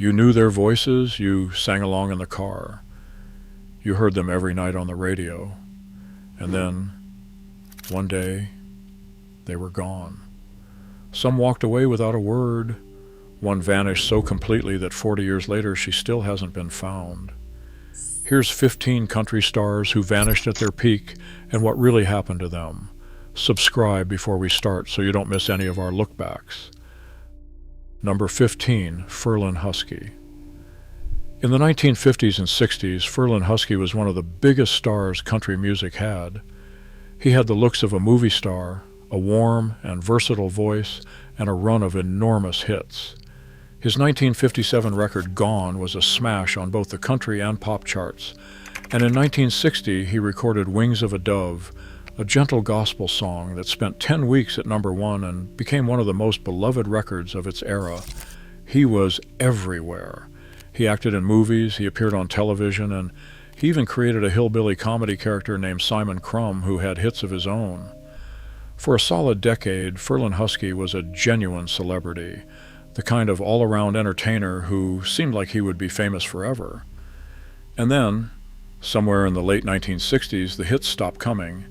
You knew their voices, you sang along in the car. You heard them every night on the radio. And then, one day, they were gone. Some walked away without a word. One vanished so completely that 40 years later she still hasn't been found. Here's 15 country stars who vanished at their peak and what really happened to them. Subscribe before we start so you don't miss any of our lookbacks. Number 15, Ferlin Husky. In the 1950s and 60s, Ferlin Husky was one of the biggest stars country music had. He had the looks of a movie star, a warm and versatile voice, and a run of enormous hits. His 1957 record Gone was a smash on both the country and pop charts, and in 1960 he recorded Wings of a Dove, a gentle gospel song that spent 10 weeks at number 1 and became one of the most beloved records of its era. He was everywhere. He acted in movies, he appeared on television, and he even created a hillbilly comedy character named Simon Crumb who had hits of his own. For a solid decade, Ferlin Husky was a genuine celebrity, the kind of all-around entertainer who seemed like he would be famous forever. And then, somewhere in the late 1960s, the hits stopped coming,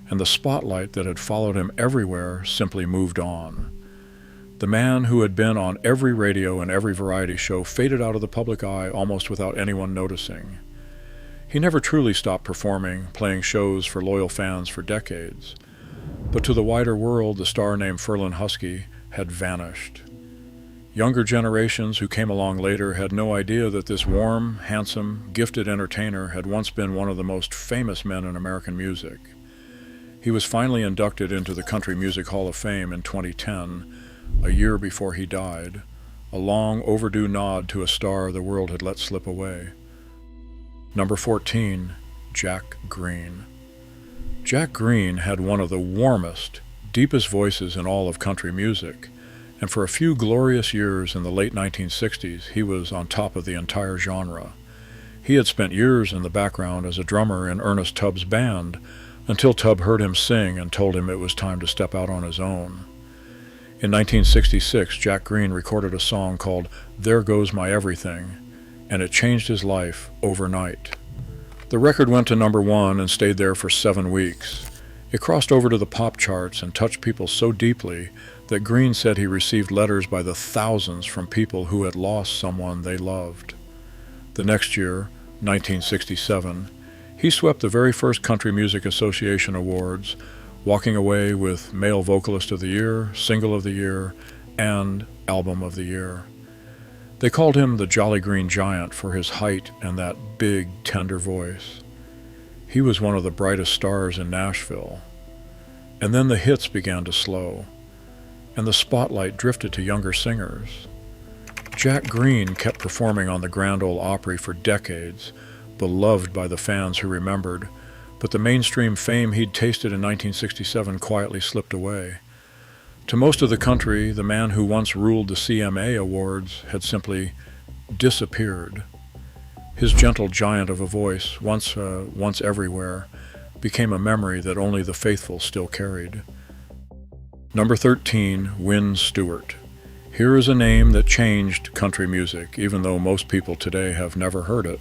and the spotlight that had followed him everywhere simply moved on. The man who had been on every radio and every variety show faded out of the public eye almost without anyone noticing. He never truly stopped performing, playing shows for loyal fans for decades. But to the wider world, the star named Ferlin Husky had vanished. Younger generations who came along later had no idea that this warm, handsome, gifted entertainer had once been one of the most famous men in American music. He was finally inducted into the Country Music Hall of Fame in 2010, a year before he died, a long overdue nod to a star the world had let slip away. Number 14, Jack Greene. Jack Greene had one of the warmest, deepest voices in all of country music, and for a few glorious years in the late 1960s, he was on top of the entire genre. He had spent years in the background as a drummer in Ernest Tubb's band, until Tubb heard him sing and told him it was time to step out on his own. In 1966, Jack Greene recorded a song called There Goes My Everything, and it changed his life overnight. The record went to number 1 and stayed there for 7 weeks. It crossed over to the pop charts and touched people so deeply that Greene said he received letters by the thousands from people who had lost someone they loved. The next year, 1967, he swept the very first Country Music Association Awards, walking away with Male Vocalist of the Year, Single of the Year, and Album of the Year. They called him the Jolly Green Giant for his height and that big, tender voice. He was one of the brightest stars in Nashville. And then the hits began to slow, and the spotlight drifted to younger singers. Jack Greene kept performing on the Grand Ole Opry for decades, beloved by the fans who remembered, but the mainstream fame he'd tasted in 1967 quietly slipped away. To most of the country, the man who once ruled the CMA Awards had simply disappeared. His gentle giant of a voice, once everywhere, became a memory that only the faithful still carried. Number 13, Wynn Stewart. Here is a name that changed country music, even though most people today have never heard it.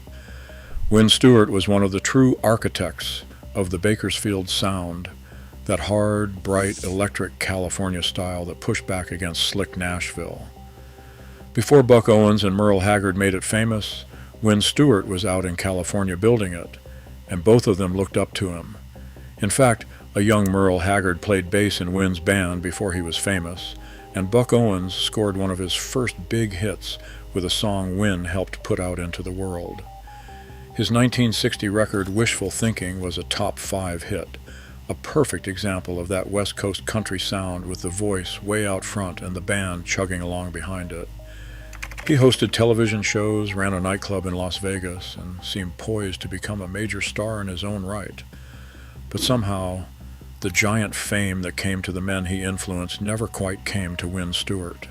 Wynn Stewart was one of the true architects of the Bakersfield sound, that hard, bright, electric California style that pushed back against slick Nashville. Before Buck Owens and Merle Haggard made it famous, Wynn Stewart was out in California building it, and both of them looked up to him. In fact, a young Merle Haggard played bass in Wynn's band before he was famous, and Buck Owens scored one of his first big hits with a song Wynn helped put out into the world. His 1960 record Wishful Thinking was a top 5 hit, a perfect example of that West Coast country sound with the voice way out front and the band chugging along behind it. He hosted television shows, ran a nightclub in Las Vegas, and seemed poised to become a major star in his own right. But somehow, the giant fame that came to the men he influenced never quite came to Wynn Stewart.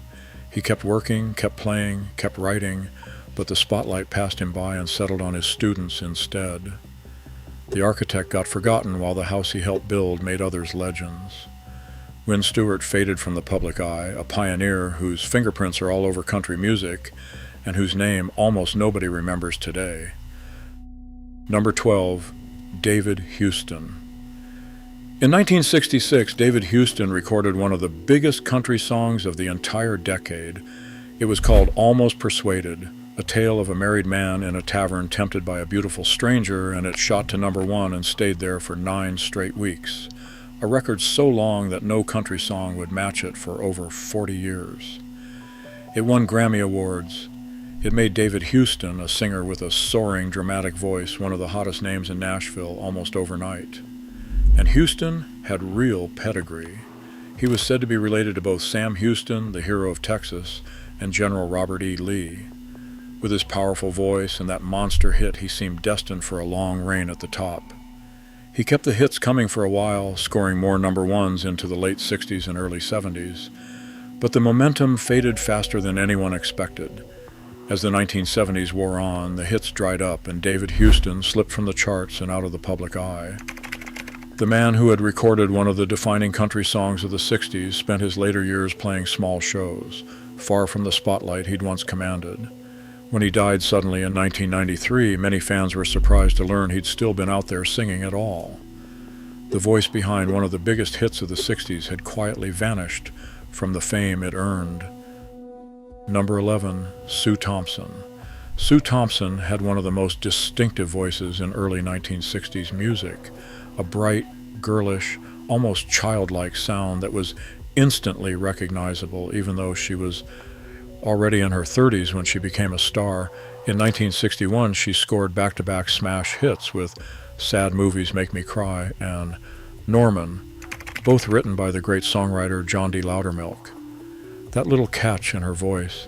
He kept working, kept playing, kept writing, but the spotlight passed him by and settled on his students instead. The architect got forgotten while the house he helped build made others legends. Wynn Stewart faded from the public eye, a pioneer whose fingerprints are all over country music, and whose name almost nobody remembers today. Number 12, David Houston. In 1966, David Houston recorded one of the biggest country songs of the entire decade. It was called Almost Persuaded, a tale of a married man in a tavern tempted by a beautiful stranger, and it shot to number 1 and stayed there for 9 straight weeks, a record so long that no country song would match it for over 40 years. It won Grammy Awards. It made David Houston, a singer with a soaring, dramatic voice, one of the hottest names in Nashville almost overnight. And Houston had real pedigree. He was said to be related to both Sam Houston, the hero of Texas, and General Robert E. Lee. With his powerful voice and that monster hit, he seemed destined for a long reign at the top. He kept the hits coming for a while, scoring more number 1s into the late 60s and early 70s. But the momentum faded faster than anyone expected. As the 1970s wore on, the hits dried up and David Houston slipped from the charts and out of the public eye. The man who had recorded one of the defining country songs of the 60s spent his later years playing small shows, far from the spotlight he'd once commanded. When he died suddenly in 1993, many fans were surprised to learn he'd still been out there singing at all. The voice behind one of the biggest hits of the 60s had quietly vanished from the fame it earned. Number 11, Sue Thompson. Sue Thompson had one of the most distinctive voices in early 1960s music, a bright, girlish, almost childlike sound that was instantly recognizable, even though she was already in her 30s when she became a star. In 1961, she scored back-to-back smash hits with Sad Movies Make Me Cry and Norman, both written by the great songwriter John D. Loudermilk. That little catch in her voice,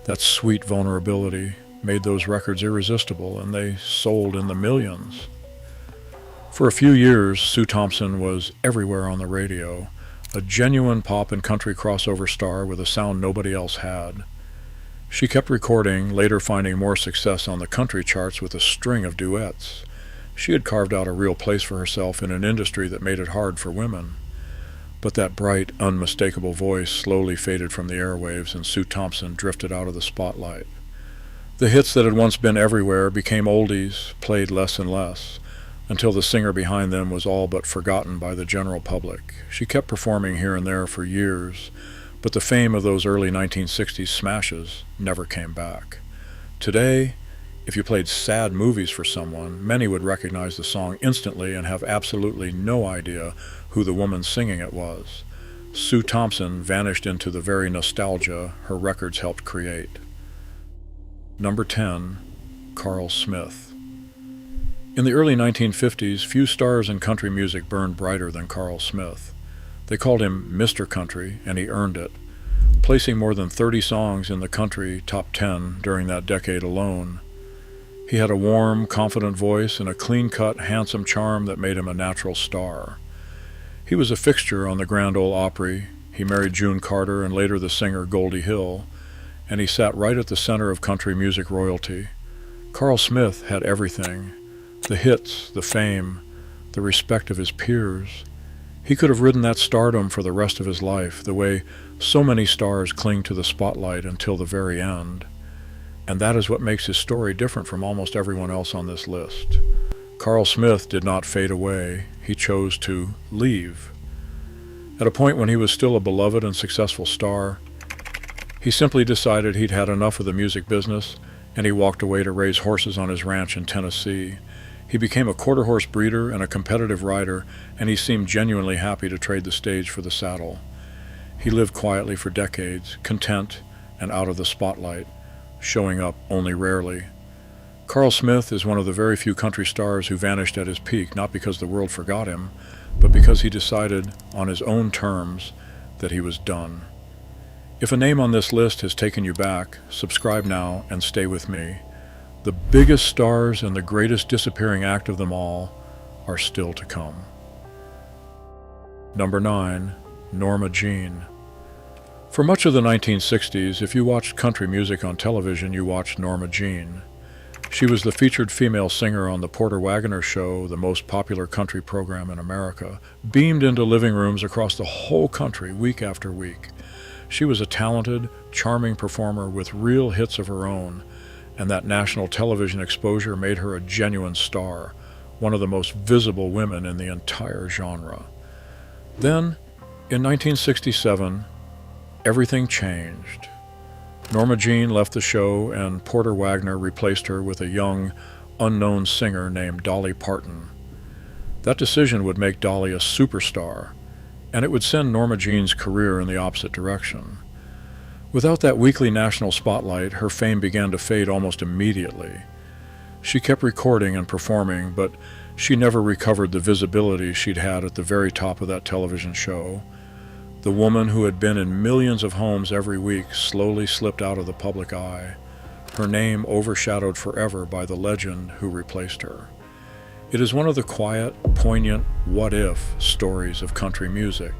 that sweet vulnerability, made those records irresistible, and they sold in the millions. For a few years, Sue Thompson was everywhere on the radio, a genuine pop and country crossover star with a sound nobody else had. She kept recording, later finding more success on the country charts with a string of duets. She had carved out a real place for herself in an industry that made it hard for women. But that bright, unmistakable voice slowly faded from the airwaves, and Sue Thompson drifted out of the spotlight. The hits that had once been everywhere became oldies, played less and less, until the singer behind them was all but forgotten by the general public. She kept performing here and there for years, but the fame of those early 1960s smashes never came back. Today, if you played Sad Movies for someone, many would recognize the song instantly and have absolutely no idea who the woman singing it was. Sue Thompson vanished into the very nostalgia her records helped create. Number 10, Carl Smith. In the early 1950s, few stars in country music burned brighter than Carl Smith. They called him Mr. Country, and he earned it, placing more than 30 songs in the country top 10 during that decade alone. He had a warm, confident voice and a clean-cut, handsome charm that made him a natural star. He was a fixture on the Grand Ole Opry. He married June Carter and later the singer Goldie Hill, and he sat right at the center of country music royalty. Carl Smith had everything: the hits, the fame, the respect of his peers. He could have ridden that stardom for the rest of his life, the way so many stars cling to the spotlight until the very end. And that is what makes his story different from almost everyone else on this list. Carl Smith did not fade away. He chose to leave. At a point when he was still a beloved and successful star, he simply decided he'd had enough of the music business, and he walked away to raise horses on his ranch in Tennessee. He became a quarter-horse breeder and a competitive rider, and he seemed genuinely happy to trade the stage for the saddle. He lived quietly for decades, content and out of the spotlight, showing up only rarely. Carl Smith is one of the very few country stars who vanished at his peak, not because the world forgot him, but because he decided on his own terms that he was done. If a name on this list has taken you back, subscribe now and stay with me. The biggest stars and the greatest disappearing act of them all are still to come. Number 9, Norma Jean. For much of the 1960s, if you watched country music on television, you watched Norma Jean. She was the featured female singer on the Porter Wagoner Show, the most popular country program in America, beamed into living rooms across the whole country week after week. She was a talented, charming performer with real hits of her own, and that national television exposure made her a genuine star, one of the most visible women in the entire genre. Then, in 1967, everything changed. Norma Jean left the show, and Porter Wagoner replaced her with a young, unknown singer named Dolly Parton. That decision would make Dolly a superstar, and it would send Norma Jean's career in the opposite direction. Without that weekly national spotlight, her fame began to fade almost immediately. She kept recording and performing, but she never recovered the visibility she'd had at the very top of that television show. The woman who had been in millions of homes every week slowly slipped out of the public eye, her name overshadowed forever by the legend who replaced her. It is one of the quiet, poignant what-if stories of country music.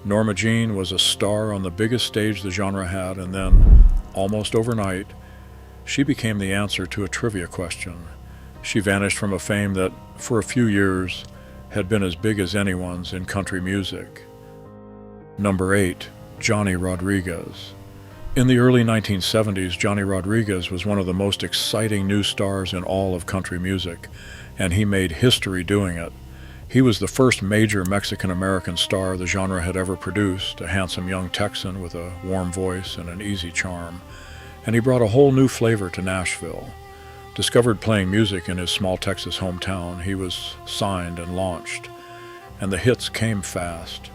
Norma Jean was a star on the biggest stage the genre had, and then, almost overnight, she became the answer to a trivia question. She vanished from a fame that, for a few years, had been as big as anyone's in country music. Number 8, Johnny Rodriguez. In the early 1970s, Johnny Rodriguez was one of the most exciting new stars in all of country music, and he made history doing it. He was the first major Mexican-American star the genre had ever produced, a handsome young Texan with a warm voice and an easy charm, and he brought a whole new flavor to Nashville. Discovered playing music in his small Texas hometown, he was signed and launched, and the hits came fast.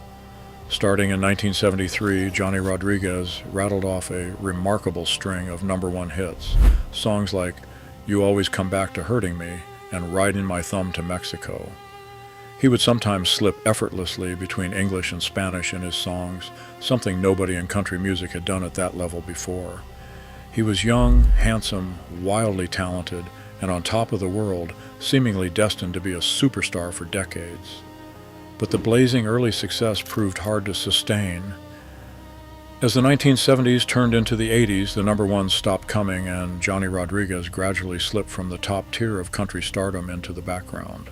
Starting in 1973, Johnny Rodriguez rattled off a remarkable string of #1 hits, songs like You Always Come Back to Hurting Me and Riding My Thumb to Mexico. He would sometimes slip effortlessly between English and Spanish in his songs, something nobody in country music had done at that level before. He was young, handsome, wildly talented, and on top of the world, seemingly destined to be a superstar for decades. But the blazing early success proved hard to sustain. As the 1970s turned into the 80s, the #1s stopped coming, and Johnny Rodriguez gradually slipped from the top tier of country stardom into the background.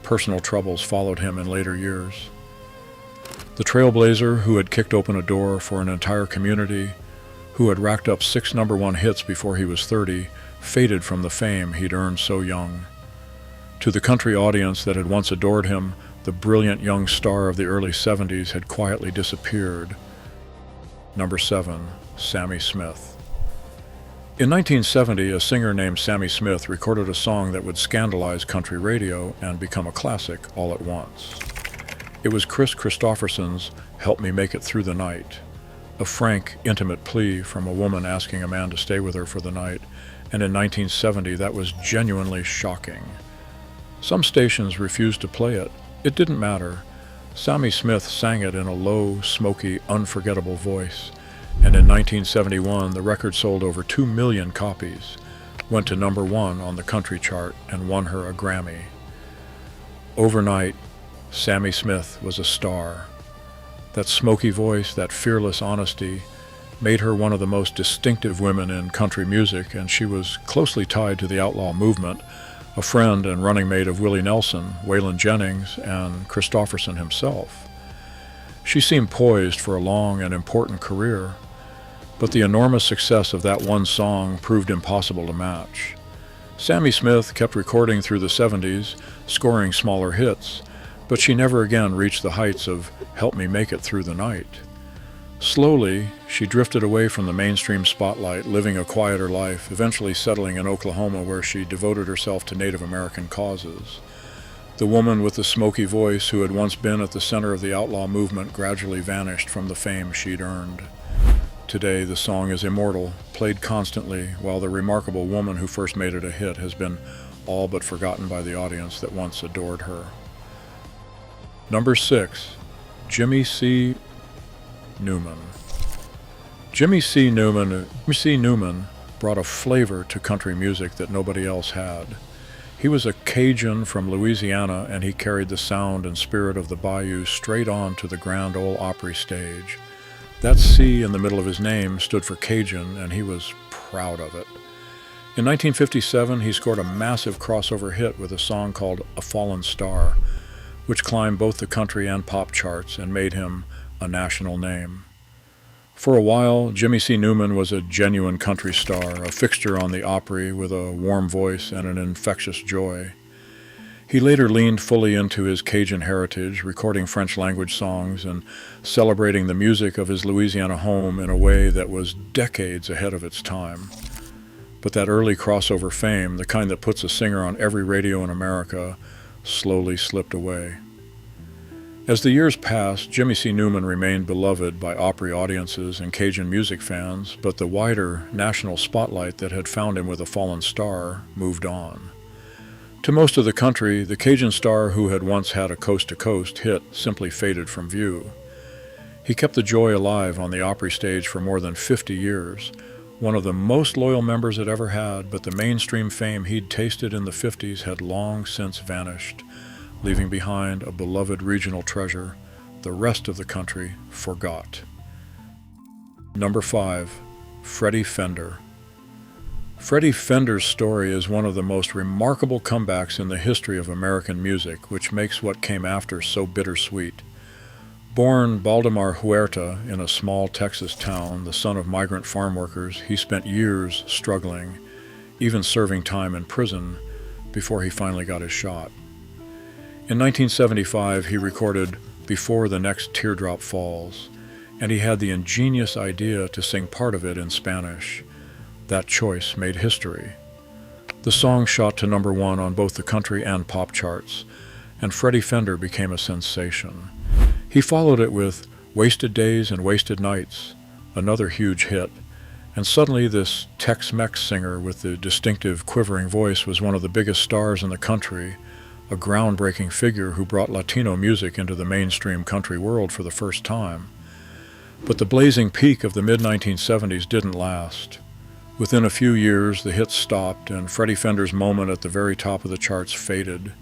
Personal troubles followed him in later years. The trailblazer who had kicked open a door for an entire community, who had racked up 6 #1 hits before he was 30, faded from the fame he'd earned so young. To the country audience that had once adored him, the brilliant young star of the early 70s had quietly disappeared. Number 7, Sammi Smith. In 1970, a singer named Sammi Smith recorded a song that would scandalize country radio and become a classic all at once. It was Kris Kristofferson's Help Me Make It Through the Night, a frank, intimate plea from a woman asking a man to stay with her for the night, and in 1970 that was genuinely shocking. Some stations refused to play it. It didn't matter. Sammi Smith sang it in a low, smoky, unforgettable voice, and in 1971 the record sold over 2 million copies, went to #1 on the country chart, and won her a Grammy. Overnight, Sammi Smith was a star. That smoky voice, that fearless honesty, made her one of the most distinctive women in country music, and she was closely tied to the outlaw movement, a friend and running mate of Willie Nelson, Waylon Jennings, and Kristofferson himself. She seemed poised for a long and important career, but the enormous success of that one song proved impossible to match. Sammi Smith kept recording through the 70s, scoring smaller hits, but she never again reached the heights of Help Me Make It Through the Night. Slowly, she drifted away from the mainstream spotlight, living a quieter life, eventually settling in Oklahoma, where she devoted herself to Native American causes. The woman with the smoky voice who had once been at the center of the outlaw movement gradually vanished from the fame she'd earned. Today, the song is immortal, played constantly, while the remarkable woman who first made it a hit has been all but forgotten by the audience that once adored her. Number 6, Jeannie C. Newman. Jeannie C. Newman brought a flavor to country music that nobody else had. He was a Cajun from Louisiana, and he carried the sound and spirit of the bayou straight on to the grand Ole Opry stage. That C in the middle of his name stood for Cajun, and he was proud of it. In 1957, he scored a massive crossover hit with a song called A Fallen Star, which climbed both the country and pop charts and made him a national name. For a while, Jeannie C. Newman was a genuine country star, a fixture on the Opry with a warm voice and an infectious joy. He later leaned fully into his Cajun heritage, recording French-language songs and celebrating the music of his Louisiana home in a way that was decades ahead of its time. But that early crossover fame, the kind that puts a singer on every radio in America, slowly slipped away. As the years passed, Jeannie C. Newman remained beloved by Opry audiences and Cajun music fans, but the wider national spotlight that had found him with A Fallen Star moved on. To most of the country, the Cajun star who had once had a coast-to-coast hit simply faded from view. He kept the joy alive on the Opry stage for more than 50 years, one of the most loyal members it ever had, but the mainstream fame he'd tasted in the 50s had long since vanished, leaving behind a beloved regional treasure the rest of the country forgot. Number 5, Freddy Fender. Freddy Fender's story is one of the most remarkable comebacks in the history of American music, which makes what came after so bittersweet. Born Baldemar Huerta in a small Texas town, the son of migrant farm workers, he spent years struggling, even serving time in prison, before he finally got his shot. In 1975, he recorded Before the Next Teardrop Falls, and he had the ingenious idea to sing part of it in Spanish. That choice made history. The song shot to number 1 on both the country and pop charts, and Freddy Fender became a sensation. He followed it with Wasted Days and Wasted Nights, another huge hit, and suddenly this Tex-Mex singer with the distinctive quivering voice was one of the biggest stars in the country, a groundbreaking figure who brought Latino music into the mainstream country world for the first time. But the blazing peak of the mid-1970s didn't last. Within a few years, the hits stopped, and Freddy Fender's moment at the very top of the charts faded.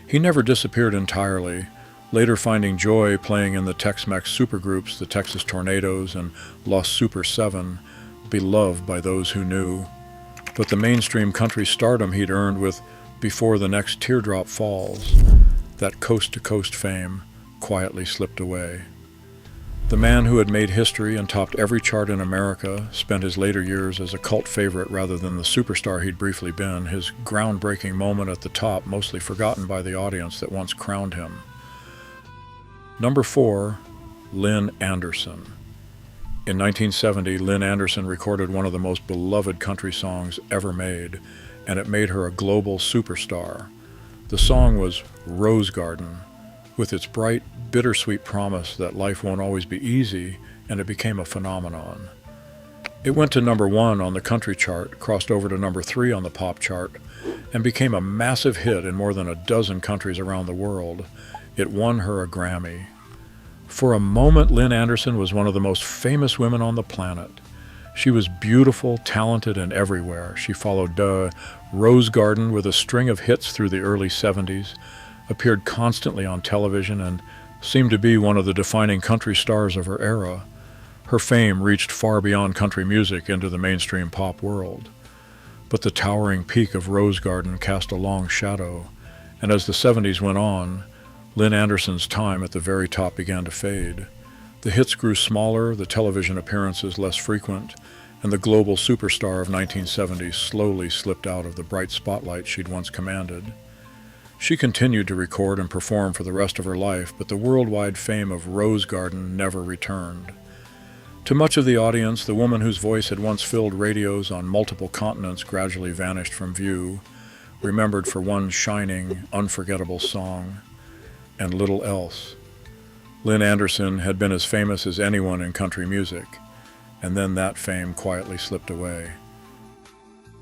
He never disappeared entirely, later finding joy playing in the Tex-Mex supergroups, the Texas Tornadoes and Los Super 7, beloved by those who knew. But the mainstream country stardom he'd earned with Before the Next Teardrop Falls, that coast-to-coast fame, quietly slipped away. The man who had made history and topped every chart in America spent his later years as a cult favorite rather than the superstar he'd briefly been, his groundbreaking moment at the top mostly forgotten by the audience that once crowned him. Number 4, Lynn Anderson. In 1970, Lynn Anderson recorded one of the most beloved country songs ever made, and it made her a global superstar. The song was Rose Garden, with its bright, bittersweet promise that life won't always be easy, and it became a phenomenon. It went to number 1 on the country chart, crossed over to number 3 on the pop chart, and became a massive hit in more than a dozen countries around the world. It won her a Grammy. For a moment, Lynn Anderson was one of the most famous women on the planet. She was beautiful, talented, and everywhere. She followed Rose Garden with a string of hits through the early 70s, appeared constantly on television, and seemed to be one of the defining country stars of her era. Her fame reached far beyond country music into the mainstream pop world. But the towering peak of Rose Garden cast a long shadow, and as the 70s went on, Lynn Anderson's time at the very top began to fade. The hits grew smaller, the television appearances less frequent, and the global superstar of 1970 slowly slipped out of the bright spotlight she'd once commanded. She continued to record and perform for the rest of her life, but the worldwide fame of Rose Garden never returned. To much of the audience, the woman whose voice had once filled radios on multiple continents gradually vanished from view, remembered for one shining, unforgettable song, and little else. Lynn Anderson had been as famous as anyone in country music, and then that fame quietly slipped away.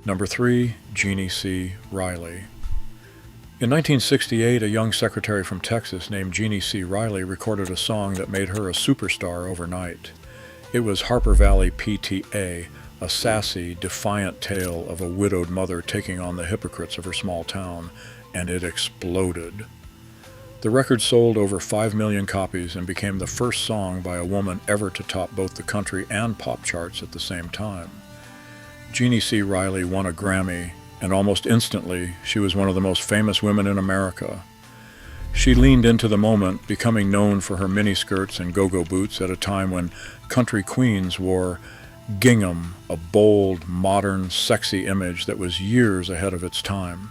Number 3, Jeannie C. Riley. In 1968, a young secretary from Texas named Jeannie C. Riley recorded a song that made her a superstar overnight. It was Harper Valley PTA, a sassy, defiant tale of a widowed mother taking on the hypocrites of her small town, and it exploded. The record sold over 5 million copies and became the first song by a woman ever to top both the country and pop charts at the same time. Jeannie C. Riley won a Grammy, and almost instantly, she was one of the most famous women in America. She leaned into the moment, becoming known for her miniskirts and go-go boots at a time when country queens wore gingham, a bold, modern, sexy image that was years ahead of its time.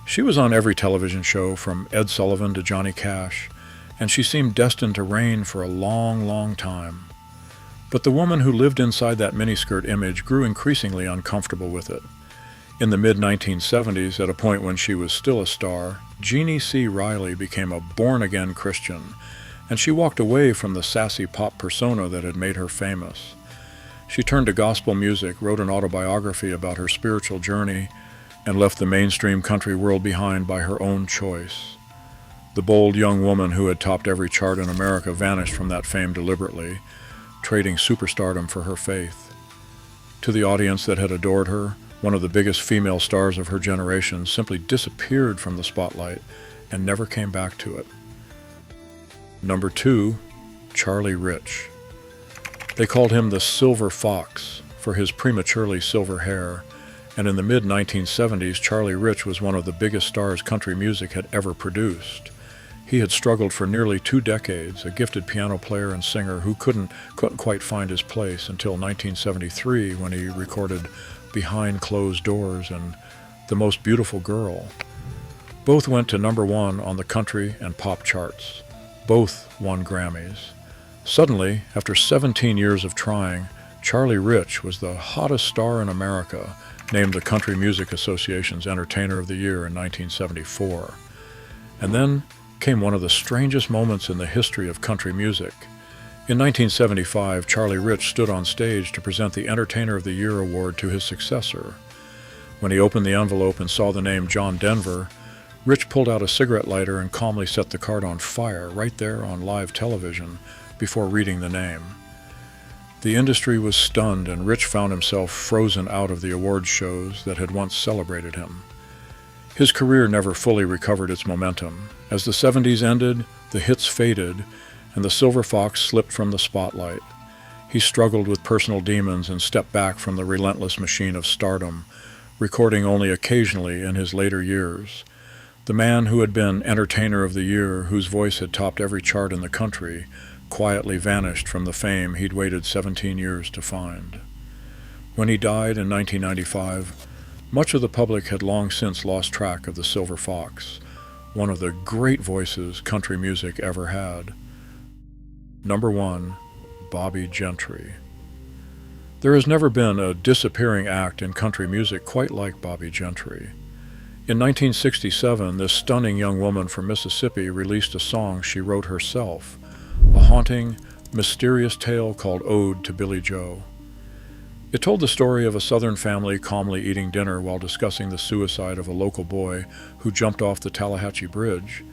She was on every television show from Ed Sullivan to Johnny Cash, and she seemed destined to reign for a long, long time. But the woman who lived inside that miniskirt image grew increasingly uncomfortable with it. In the mid-1970s, at a point when she was still a star, Jeannie C. Riley became a born-again Christian, and she walked away from the sassy pop persona that had made her famous. She turned to gospel music, wrote an autobiography about her spiritual journey, and left the mainstream country world behind by her own choice. The bold young woman who had topped every chart in America vanished from that fame deliberately, trading superstardom for her faith. To the audience that had adored her, one of the biggest female stars of her generation simply disappeared from the spotlight and never came back to it. Number 2, Charlie Rich. They called him the Silver Fox for his prematurely silver hair, and in the mid-1970s, Charlie Rich was one of the biggest stars country music had ever produced. He had struggled for nearly 2 decades, a gifted piano player and singer who couldn't quite find his place until 1973 when he recorded Behind Closed Doors and The Most Beautiful Girl. Both went to number 1 on the country and pop charts. Both won Grammys. Suddenly, after 17 years of trying, Charlie Rich was the hottest star in America, named the Country Music Association's Entertainer of the Year in 1974. And then came one of the strangest moments in the history of country music. In 1975, Charlie Rich stood on stage to present the Entertainer of the Year award to his successor. When he opened the envelope and saw the name John Denver, Rich pulled out a cigarette lighter and calmly set the card on fire right there on live television before reading the name. The industry was stunned, and Rich found himself frozen out of the awards shows that had once celebrated him. His career never fully recovered its momentum. As the 70s ended, the hits faded, and the Silver Fox slipped from the spotlight. He struggled with personal demons and stepped back from the relentless machine of stardom, recording only occasionally in his later years. The man who had been Entertainer of the Year, whose voice had topped every chart in the country, quietly vanished from the fame he'd waited 17 years to find. When he died in 1995, much of the public had long since lost track of the Silver Fox, one of the great voices country music ever had. Number 1, Bobbie Gentry. There has never been a disappearing act in country music quite like Bobbie Gentry. In 1967, this stunning young woman from Mississippi released a song she wrote herself, a haunting, mysterious tale called Ode to Billy Joe. It told the story of a Southern family calmly eating dinner while discussing the suicide of a local boy who jumped off the Tallahatchie Bridge,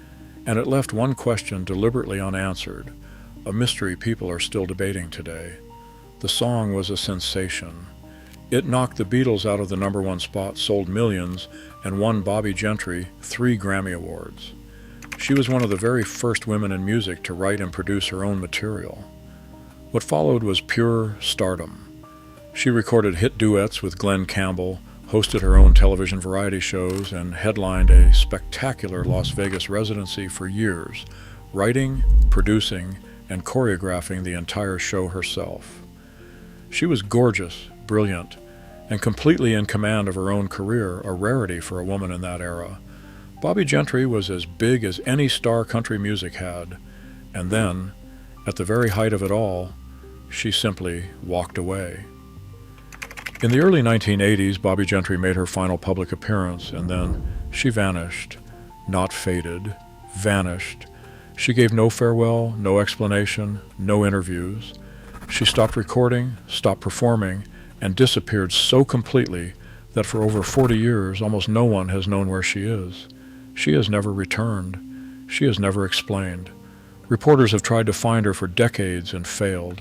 and it left one question deliberately unanswered, a mystery people are still debating today. The song was a sensation. It knocked the Beatles out of the number 1 spot, sold millions, and won Bobbie Gentry 3 Grammy Awards. She was one of the very first women in music to write and produce her own material. What followed was pure stardom. She recorded hit duets with Glenn Campbell, hosted her own television variety shows, and headlined a spectacular Las Vegas residency for years, writing, producing, and choreographing the entire show herself. She was gorgeous, brilliant, and completely in command of her own career, a rarity for a woman in that era. Bobbie Gentry was as big as any star country music had, and then, at the very height of it all, she simply walked away. In the early 1980s, Bobbie Gentry made her final public appearance, and then she vanished. Not faded, vanished. She gave no farewell, no explanation, no interviews. She stopped recording, stopped performing, and disappeared so completely that for over 40 years almost no one has known where she is. She has never returned. She has never explained. Reporters have tried to find her for decades and failed.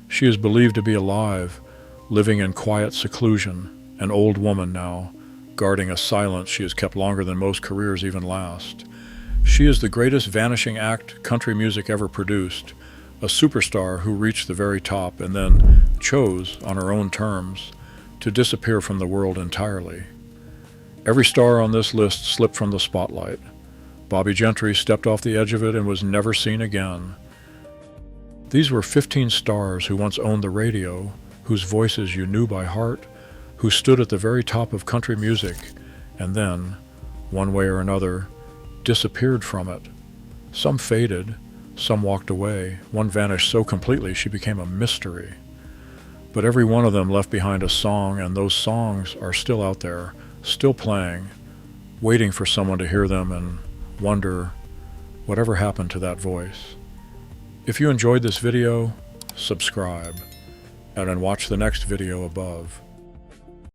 She is believed to be alive, living in quiet seclusion, an old woman now, guarding a silence she has kept longer than most careers even last. She is the greatest vanishing act country music ever produced, a superstar who reached the very top and then chose, on her own terms, to disappear from the world entirely. Every star on this list slipped from the spotlight. Bobbie Gentry stepped off the edge of it and was never seen again. These were 15 stars who once owned the radio, whose voices you knew by heart, who stood at the very top of country music, and then, one way or another, disappeared from it. Some faded, some walked away, one vanished so completely she became a mystery. But every one of them left behind a song, and those songs are still out there, still playing, waiting for someone to hear them and wonder whatever happened to that voice. If you enjoyed this video, subscribe, and then watch the next video above.